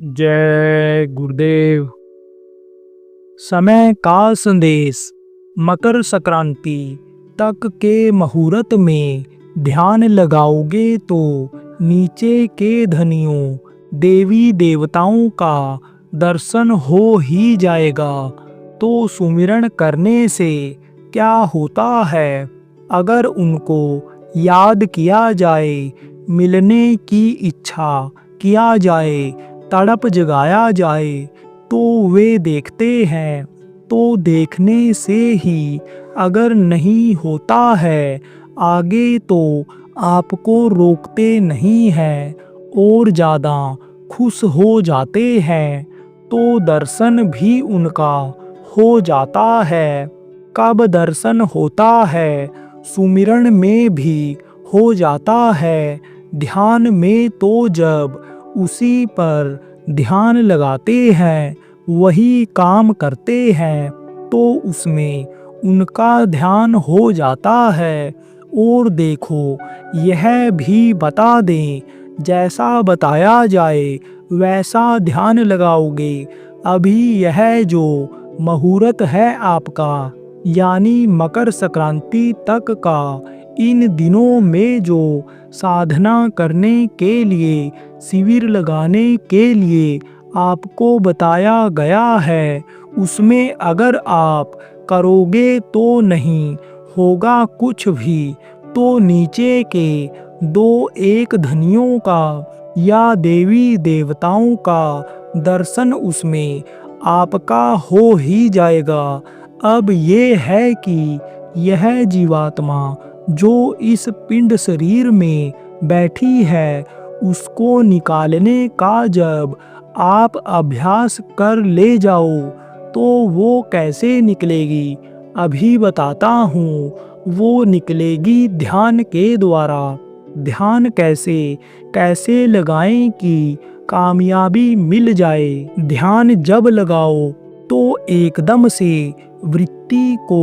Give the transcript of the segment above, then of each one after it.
जय गुरुदेव। समय का संदेश। मकर संक्रांति तक के मुहूर्त में ध्यान लगाओगे तो नीचे के धनियों देवी देवताओं का दर्शन हो ही जाएगा। तो सुमिरन करने से क्या होता है, अगर उनको याद किया जाए, मिलने की इच्छा किया जाए, तड़प जगाया जाए, तो वे देखते हैं। तो देखने से ही अगर नहीं होता है आगे, तो आपको रोकते नहीं हैं और ज़्यादा खुश हो जाते हैं। तो दर्शन भी उनका हो जाता है। कब दर्शन होता है? सुमिरन में भी हो जाता है। ध्यान में तो जब उसी पर ध्यान लगाते हैं, वही काम करते हैं, तो उसमें उनका ध्यान हो जाता है। और देखो, यह भी बता दें, जैसा बताया जाए वैसा ध्यान लगाओगे। अभी यह जो मुहूर्त है आपका, यानी मकर संक्रांति तक का, इन दिनों में जो साधना करने के लिए, शिविर लगाने के लिए आपको बताया गया है, उसमें अगर आप करोगे तो नहीं होगा कुछ भी। तो नीचे के दो एक धनियों का या देवी देवताओं का दर्शन उसमें आपका हो ही जाएगा। अब ये है कि यह जीवात्मा जो इस पिंड शरीर में बैठी है, उसको निकालने का जब आप अभ्यास कर ले जाओ, तो वो कैसे निकलेगी अभी बताता हूँ। वो निकलेगी ध्यान के द्वारा। ध्यान कैसे कैसे लगाएं कि कामयाबी मिल जाए। ध्यान जब लगाओ तो एकदम से वृत्ति को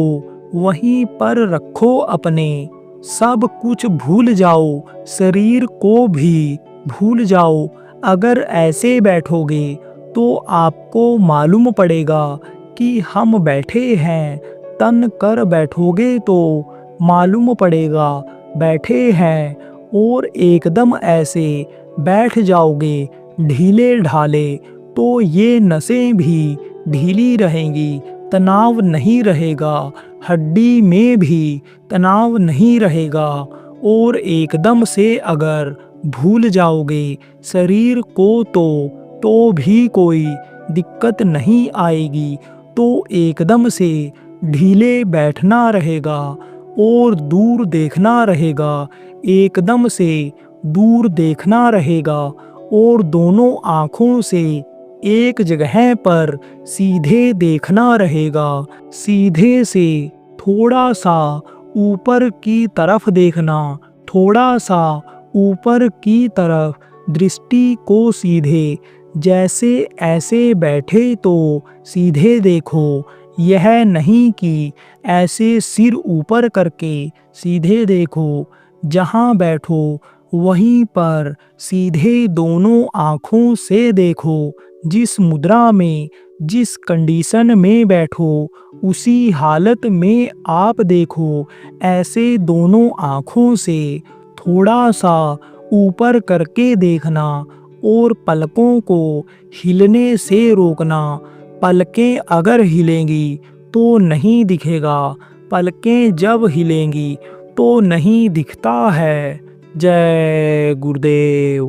वहीं पर रखो अपने। सब कुछ भूल जाओ, शरीर को भी भूल जाओ। अगर ऐसे बैठोगे तो आपको मालूम पड़ेगा कि हम बैठे हैं। तन कर बैठोगे तो मालूम पड़ेगा बैठे हैं। और एकदम ऐसे बैठ जाओगे ढीले ढाले, तो ये नसें भी ढीली रहेंगी, तनाव नहीं रहेगा, हड्डी में भी तनाव नहीं रहेगा। और एकदम से अगर भूल जाओगे शरीर को, तो भी कोई दिक्कत नहीं आएगी। तो एकदम से ढीले बैठना रहेगा और दूर देखना रहेगा। एकदम से दूर देखना रहेगा और दोनों आँखों से एक जगह पर सीधे देखना रहेगा। सीधे से थोड़ा सा ऊपर की तरफ देखना, थोड़ा सा ऊपर की तरफ दृष्टि को सीधे, जैसे ऐसे बैठे तो सीधे देखो। यह नहीं कि ऐसे सिर ऊपर करके सीधे देखो। जहाँ बैठो वहीं पर सीधे दोनों आँखों से देखो। जिस मुद्रा में, जिस कंडीशन में बैठो, उसी हालत में आप देखो। ऐसे दोनों आँखों से थोड़ा सा ऊपर करके देखना और पलकों को हिलने से रोकना। पलकें अगर हिलेंगी तो नहीं दिखेगा, पलकें जब हिलेंगी तो नहीं दिखता है। जय गुरुदेव।